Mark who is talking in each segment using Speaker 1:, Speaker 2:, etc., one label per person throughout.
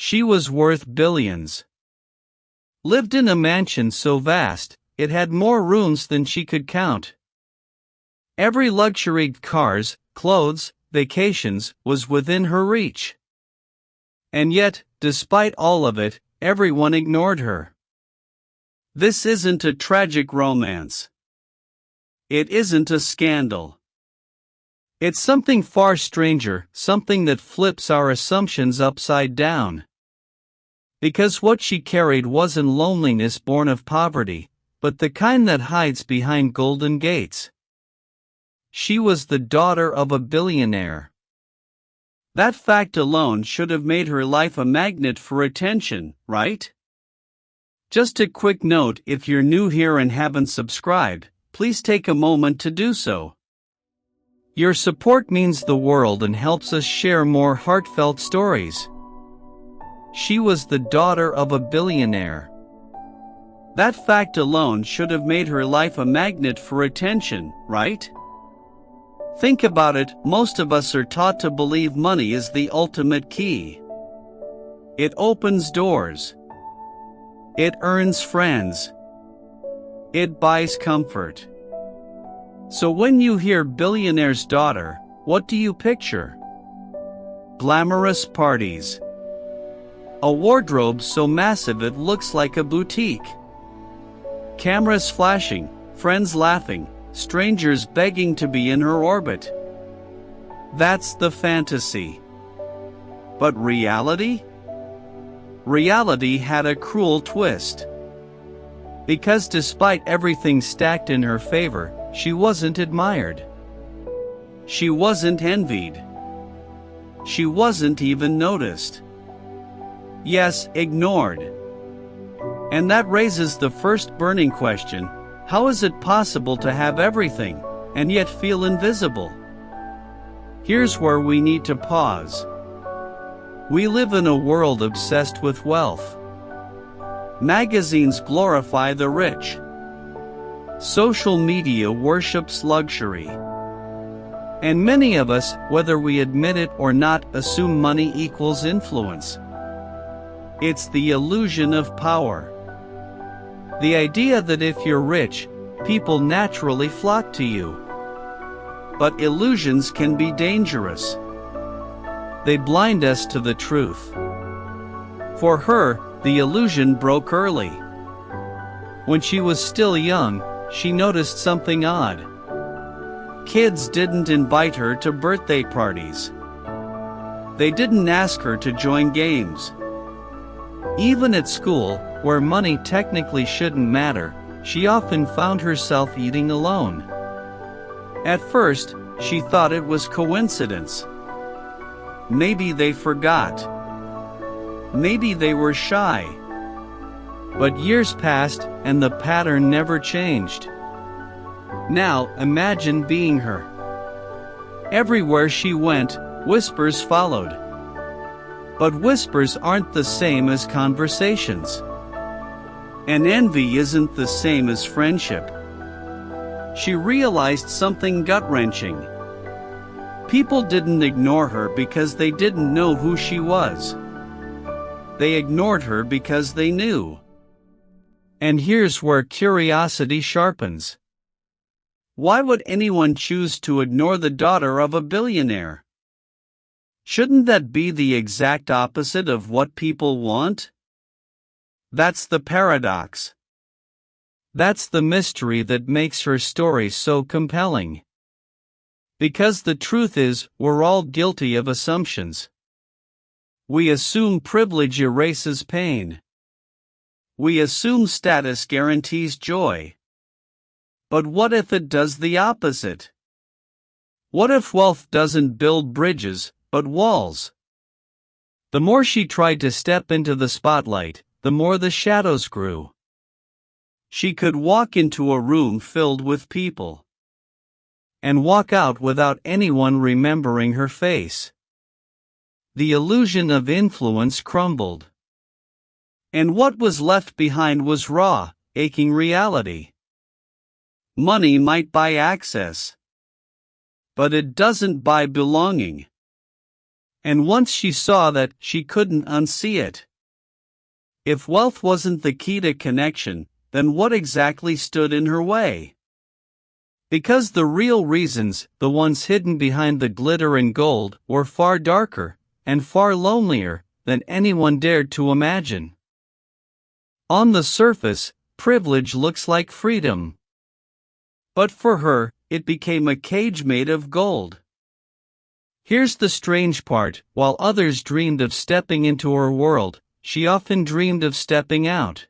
Speaker 1: She was worth billions. Lived in a mansion so vast, it had more rooms than she could count. Every luxury, cars, clothes, vacations, was within her reach. And yet, despite all of it, everyone ignored her. This isn't a tragic romance. It isn't a scandal. It's something far stranger, something that flips our assumptions upside down. Because what she carried wasn't loneliness born of poverty, but the kind that hides behind golden gates. She was the daughter of a billionaire. That fact alone should have made her life a magnet for attention, right? Just a quick note: if you're new here and haven't subscribed, please take a moment to do so. Your support means the world and helps us share more heartfelt stories. She was the daughter of a billionaire. That fact alone should have made her life a magnet for attention, right? Think about it, most of us are taught to believe money is the ultimate key. It opens doors. It earns friends. It buys comfort. So when you hear billionaire's daughter, what do you picture? Glamorous parties. A wardrobe so massive it looks like a boutique. Cameras flashing, friends laughing, strangers begging to be in her orbit. That's the fantasy. But reality? Reality had a cruel twist. Because despite everything stacked in her favor, she wasn't admired. She wasn't envied. She wasn't even noticed. Yes, ignored. And that raises the first burning question: how is it possible to have everything, and yet feel invisible? Here's where we need to pause. We live in a world obsessed with wealth. Magazines glorify the rich. Social media worships luxury. And many of us, whether we admit it or not, assume money equals influence. It's the illusion of power. The idea that if you're rich, people naturally flock to you. But illusions can be dangerous. They blind us to the truth. For her, the illusion broke early. When she was still young, she noticed something odd. Kids didn't invite her to birthday parties. They didn't ask her to join games. Even at school, where money technically shouldn't matter, she often found herself eating alone. At first, she thought it was coincidence. Maybe they forgot. Maybe they were shy. But years passed, and the pattern never changed. Now, imagine being her. Everywhere she went, whispers followed. But whispers aren't the same as conversations. And envy isn't the same as friendship. She realized something gut-wrenching. People didn't ignore her because they didn't know who she was. They ignored her because they knew. And here's where curiosity sharpens. Why would anyone choose to ignore the daughter of a billionaire? Shouldn't that be the exact opposite of what people want? That's the paradox. That's the mystery that makes her story so compelling. Because the truth is, we're all guilty of assumptions. We assume privilege erases pain. We assume status guarantees joy. But what if it does the opposite? What if wealth doesn't build bridges, but walls? The more she tried to step into the spotlight, the more the shadows grew. She could walk into a room filled with people and walk out without anyone remembering her face. The illusion of influence crumbled. And what was left behind was raw, aching reality. Money might buy access, but it doesn't buy belonging. And once she saw that, she couldn't unsee it. If wealth wasn't the key to connection, then what exactly stood in her way? Because the real reasons, the ones hidden behind the glitter and gold, were far darker, and far lonelier, than anyone dared to imagine. On the surface, privilege looks like freedom. But for her, it became a cage made of gold. Here's the strange part: while others dreamed of stepping into her world, she often dreamed of stepping out.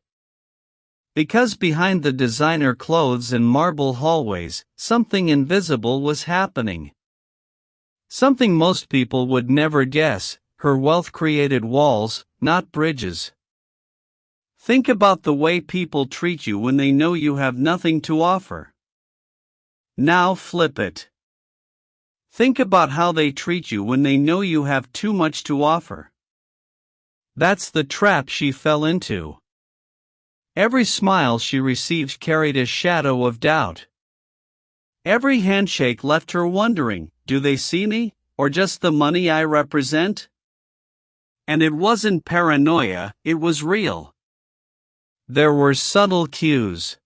Speaker 1: Because behind the designer clothes and marble hallways, something invisible was happening. Something most people would never guess: her wealth created walls, not bridges. Think about the way people treat you when they know you have nothing to offer. Now flip it. Think about how they treat you when they know you have too much to offer. That's the trap she fell into. Every smile she received carried a shadow of doubt. Every handshake left her wondering, do they see me, or just the money I represent? And it wasn't paranoia, it was real. There were subtle cues.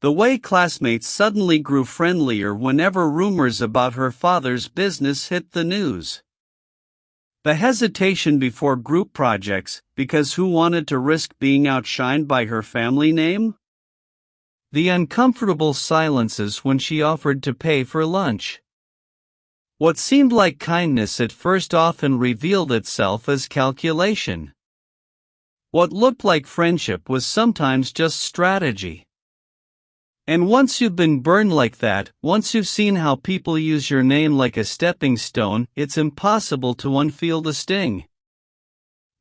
Speaker 1: The way classmates suddenly grew friendlier whenever rumors about her father's business hit the news. The hesitation before group projects, because who wanted to risk being outshined by her family name? The uncomfortable silences when she offered to pay for lunch. What seemed like kindness at first often revealed itself as calculation. What looked like friendship was sometimes just strategy. And once you've been burned like that, once you've seen how people use your name like a stepping stone, it's impossible to unfeel the sting.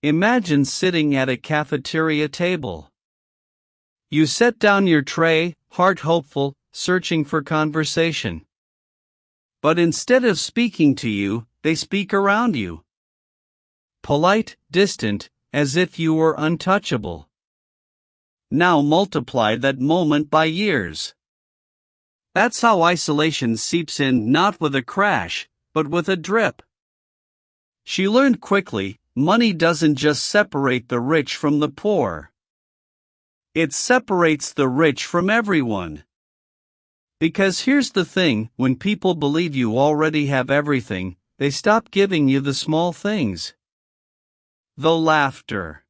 Speaker 1: Imagine sitting at a cafeteria table. You set down your tray, heart hopeful, searching for conversation. But instead of speaking to you, they speak around you. Polite, distant, as if you were untouchable. Now multiply that moment by years. That's how isolation seeps in, not with a crash, but with a drip. She learned quickly, money doesn't just separate the rich from the poor. It separates the rich from everyone. Because here's the thing, when people believe you already have everything, they stop giving you the small things. The laughter.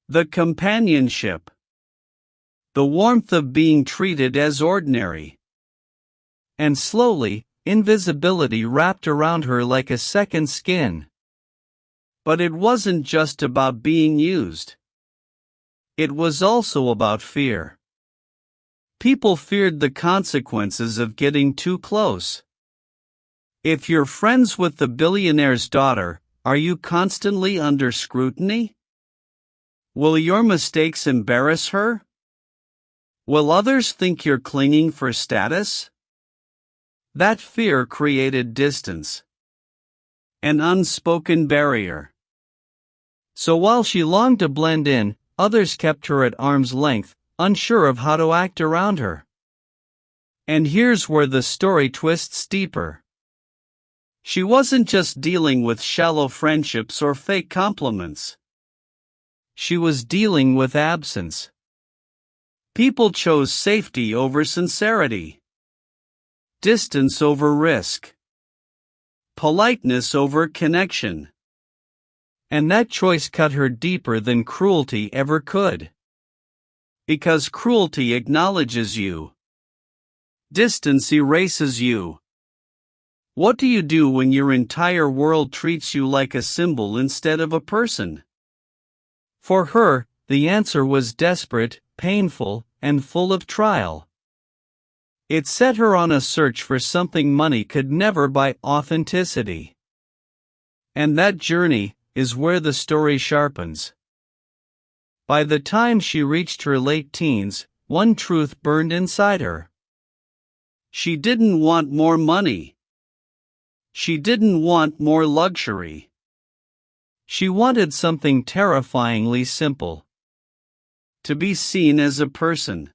Speaker 1: The companionship. The warmth of being treated as ordinary. And slowly, invisibility wrapped around her like a second skin. But it wasn't just about being used. It was also about fear. People feared the consequences of getting too close. If you're friends with the billionaire's daughter, are you constantly under scrutiny? Will your mistakes embarrass her? Will others think you're clinging for status? That fear created distance. An unspoken barrier. So while she longed to blend in, others kept her at arm's length, unsure of how to act around her. And here's where the story twists deeper. She wasn't just dealing with shallow friendships or fake compliments. She was dealing with absence. People chose safety over sincerity. Distance over risk. Politeness over connection. And that choice cut her deeper than cruelty ever could. Because cruelty acknowledges you. Distance erases you. What do you do when your entire world treats you like a symbol instead of a person? For her, the answer was desperate, painful, and full of trial. It set her on a search for something money could never buy: authenticity. And that journey is where the story sharpens. By the time she reached her late teens, one truth burned inside her. She didn't want more money. She didn't want more luxury. She wanted something terrifyingly simple. To be seen as a person.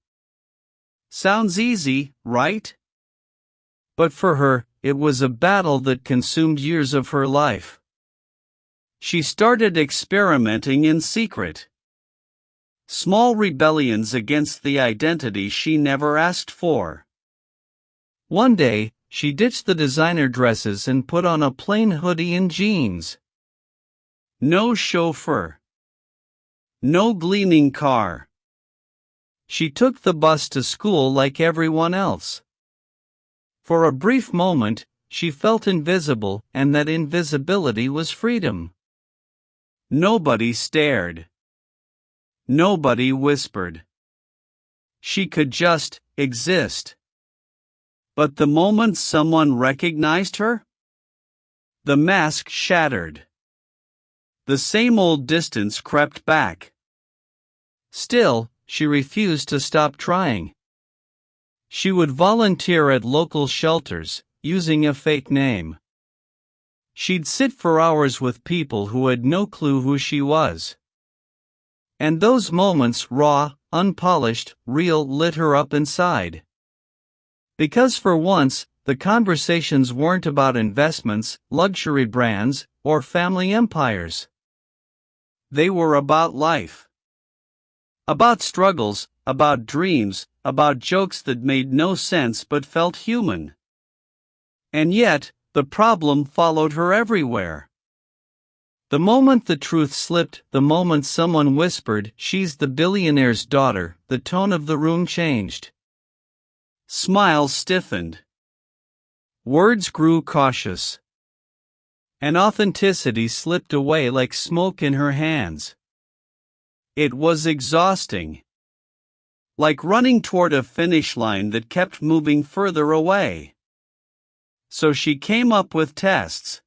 Speaker 1: Sounds easy, right? But for her, it was a battle that consumed years of her life. She started experimenting in secret. Small rebellions against the identity she never asked for. One day, she ditched the designer dresses and put on a plain hoodie and jeans. No chauffeur. No gleaming car. She took the bus to school like everyone else. For a brief moment, she felt invisible, and that invisibility was freedom. Nobody stared. Nobody whispered. She could just exist. But the moment someone recognized her, the mask shattered. The same old distance crept back. Still, she refused to stop trying. She would volunteer at local shelters, using a fake name. She'd sit for hours with people who had no clue who she was. And those moments, raw, unpolished, real, lit her up inside. Because for once, the conversations weren't about investments, luxury brands, or family empires. They were about life. About struggles, about dreams, about jokes that made no sense but felt human. And yet, the problem followed her everywhere. The moment the truth slipped, the moment someone whispered, "She's the billionaire's daughter," the tone of the room changed. Smiles stiffened. Words grew cautious. And authenticity slipped away like smoke in her hands. It was exhausting. Like running toward a finish line that kept moving further away. So she came up with tests.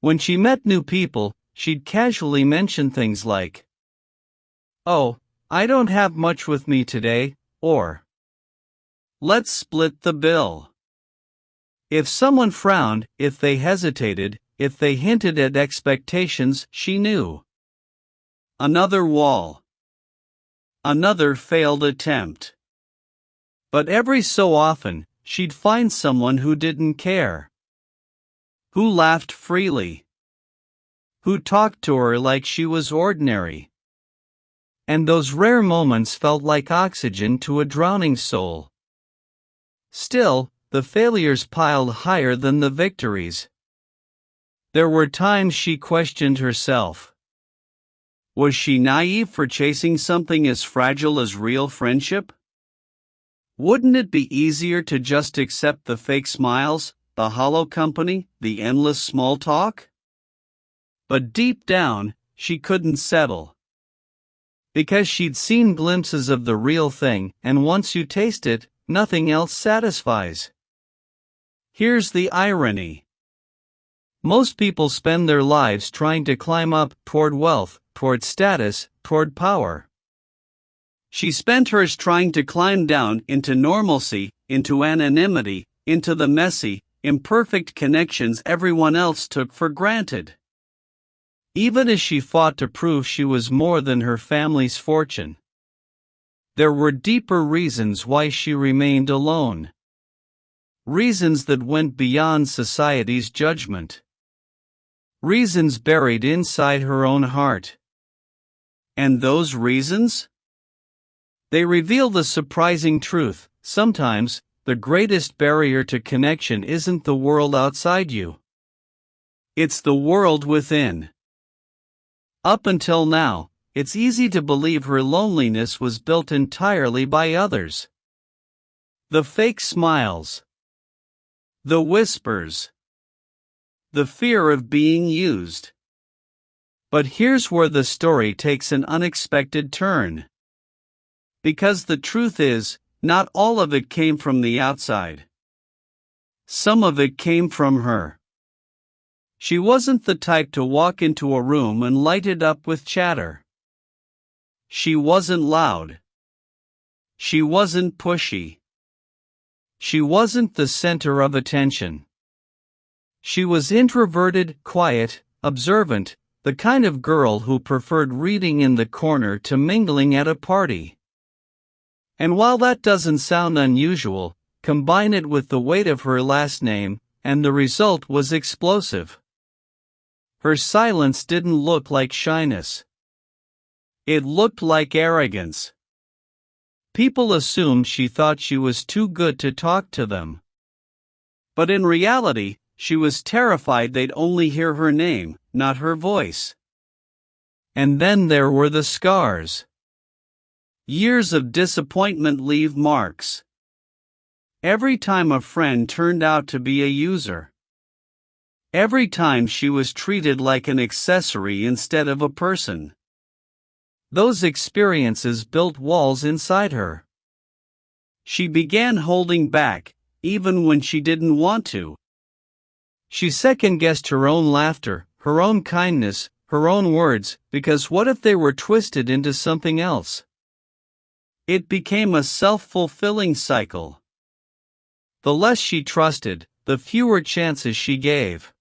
Speaker 1: When she met new people, she'd casually mention things like, "Oh, I don't have much with me today," or, "Let's split the bill." If someone frowned, if they hesitated, if they hinted at expectations, she knew. Another wall. Another failed attempt. But every so often, she'd find someone who didn't care. Who laughed freely. Who talked to her like she was ordinary. And those rare moments felt like oxygen to a drowning soul. Still, the failures piled higher than the victories. There were times she questioned herself. Was she naive for chasing something as fragile as real friendship? Wouldn't it be easier to just accept the fake smiles, the hollow company, the endless small talk? But deep down, she couldn't settle. Because she'd seen glimpses of the real thing, and once you taste it, nothing else satisfies. Here's the irony. Most people spend their lives trying to climb up toward wealth, toward status, toward power. She spent hers trying to climb down into normalcy, into anonymity, into the messy, imperfect connections everyone else took for granted. Even as she fought to prove she was more than her family's fortune. There were deeper reasons why she remained alone. Reasons that went beyond society's judgment. Reasons buried inside her own heart. And those reasons? They reveal the surprising truth: sometimes, the greatest barrier to connection isn't the world outside you. It's the world within. Up until now, it's easy to believe her loneliness was built entirely by others. The fake smiles. The whispers. The fear of being used. But here's where the story takes an unexpected turn. Because the truth is, not all of it came from the outside. Some of it came from her. She wasn't the type to walk into a room and light it up with chatter. She wasn't loud. She wasn't pushy. She wasn't the center of attention. She was introverted, quiet, observant, the kind of girl who preferred reading in the corner to mingling at a party. And while that doesn't sound unusual, combine it with the weight of her last name, and the result was explosive. Her silence didn't look like shyness. It looked like arrogance. People assumed she thought she was too good to talk to them. But in reality, she was terrified they'd only hear her name, not her voice. And then there were the scars. Years of disappointment leave marks. Every time a friend turned out to be a user. Every time she was treated like an accessory instead of a person. Those experiences built walls inside her. She began holding back, even when she didn't want to. She second-guessed her own laughter, her own kindness, her own words, because what if they were twisted into something else? It became a self-fulfilling cycle. The less she trusted, the fewer chances she gave.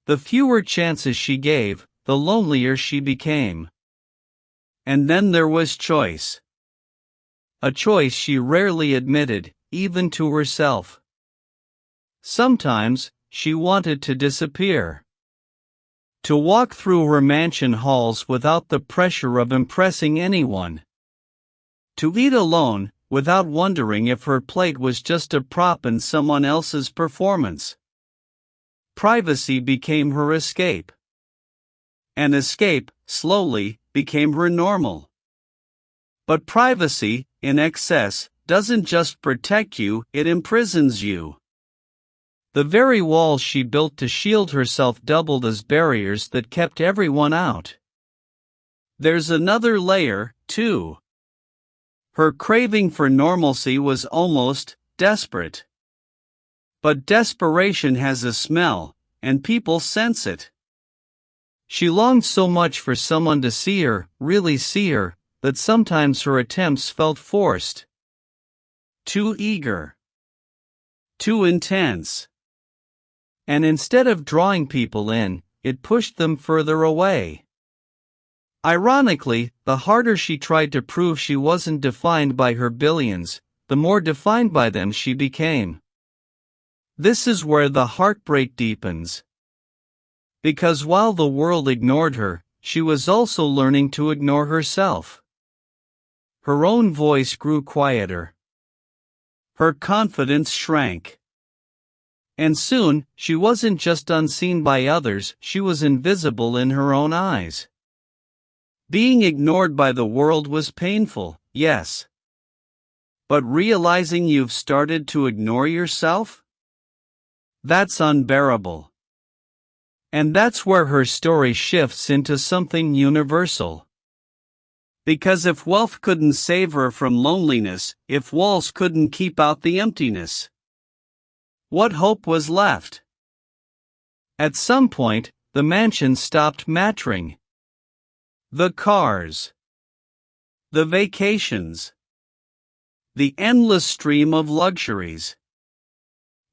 Speaker 1: The fewer chances she gave, the lonelier she became. And then there was choice. A choice she rarely admitted, even to herself. Sometimes, she wanted to disappear. To walk through her mansion halls without the pressure of impressing anyone. To eat alone, without wondering if her plate was just a prop in someone else's performance. Privacy became her escape. And escape, slowly, became her normal. But privacy, in excess, doesn't just protect you, it imprisons you. The very walls she built to shield herself doubled as barriers that kept everyone out. There's another layer, too. Her craving for normalcy was almost desperate. But desperation has a smell, and people sense it. She longed so much for someone to see her, really see her, that sometimes her attempts felt forced. Too eager. Too intense. And instead of drawing people in, it pushed them further away. Ironically, the harder she tried to prove she wasn't defined by her billions, the more defined by them she became. This is where the heartbreak deepens. Because while the world ignored her, she was also learning to ignore herself. Her own voice grew quieter. Her confidence shrank. And soon, she wasn't just unseen by others, she was invisible in her own eyes. Being ignored by the world was painful, yes. But realizing you've started to ignore yourself? That's unbearable. And that's where her story shifts into something universal. Because if wealth couldn't save her from loneliness, if walls couldn't keep out the emptiness, what hope was left? At some point, the mansion stopped mattering. The cars. The vacations. The endless stream of luxuries.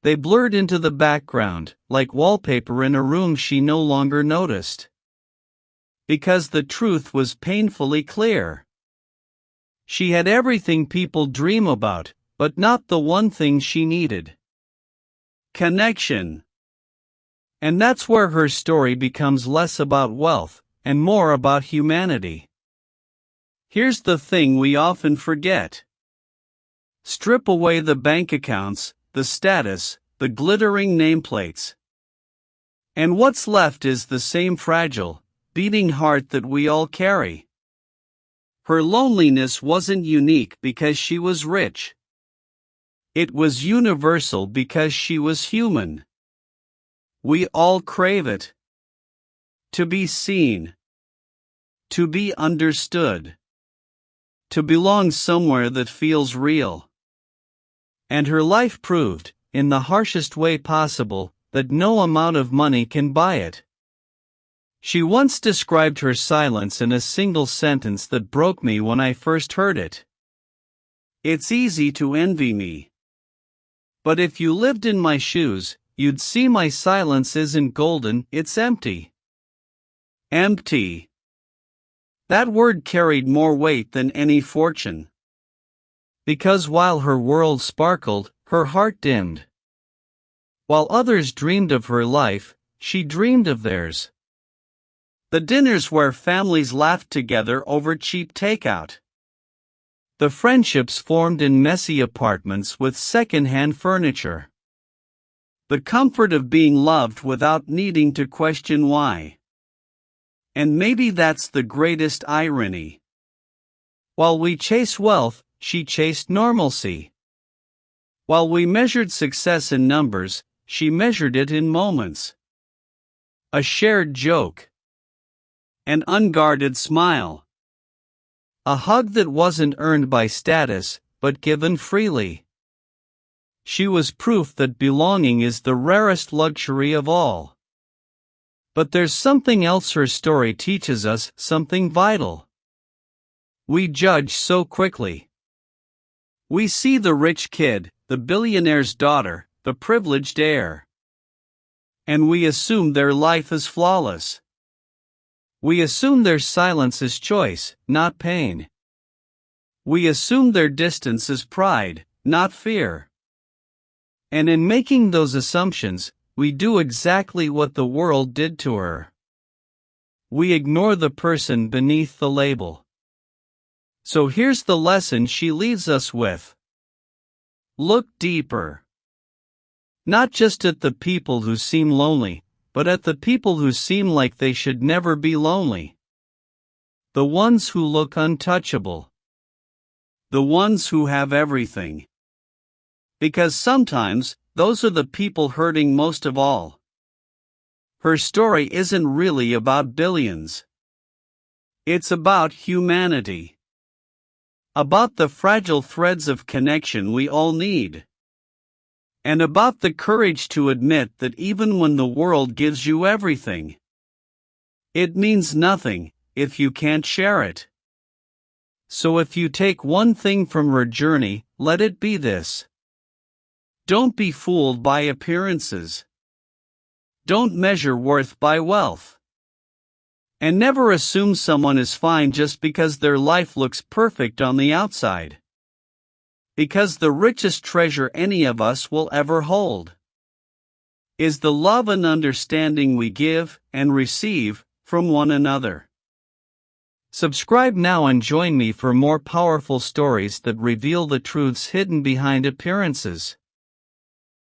Speaker 1: They blurred into the background, like wallpaper in a room she no longer noticed. Because the truth was painfully clear. She had everything people dream about, but not the one thing she needed. Connection. And that's where her story becomes less about wealth, and more about humanity. Here's the thing we often forget. Strip away the bank accounts, the status, the glittering nameplates. And what's left is the same fragile, beating heart that we all carry. Her loneliness wasn't unique because she was rich. It was universal because she was human. We all crave it. To be seen. To be understood. To belong somewhere that feels real. And her life proved, in the harshest way possible, that no amount of money can buy it. She once described her silence in a single sentence that broke me when I first heard it. It's easy to envy me. But if you lived in my shoes, you'd see my silence isn't golden, it's empty. Empty. That word carried more weight than any fortune. Because while her world sparkled, her heart dimmed. While others dreamed of her life, she dreamed of theirs. The dinners where families laughed together over cheap takeout. The friendships formed in messy apartments with second-hand furniture. The comfort of being loved without needing to question why. And maybe that's the greatest irony. While we chase wealth, she chased normalcy. While we measured success in numbers, she measured it in moments. A shared joke. An unguarded smile. A hug that wasn't earned by status, but given freely. She was proof that belonging is the rarest luxury of all. But there's something else her story teaches us, something vital. We judge so quickly. We see the rich kid, the billionaire's daughter, the privileged heir. And we assume their life is flawless. We assume their silence is choice, not pain. We assume their distance is pride, not fear. And in making those assumptions, we do exactly what the world did to her. We ignore the person beneath the label. So here's the lesson she leaves us with. Look deeper. Not just at the people who seem lonely, but at the people who seem like they should never be lonely. The ones who look untouchable. The ones who have everything. Because sometimes, those are the people hurting most of all. Her story isn't really about billions. It's about humanity. About the fragile threads of connection we all need. And about the courage to admit that even when the world gives you everything, it means nothing if you can't share it. So if you take one thing from her journey, let it be this. Don't be fooled by appearances. Don't measure worth by wealth. And never assume someone is fine just because their life looks perfect on the outside. Because the richest treasure any of us will ever hold is the love and understanding we give and receive from one another. Subscribe now and join me for more powerful stories that reveal the truths hidden behind appearances.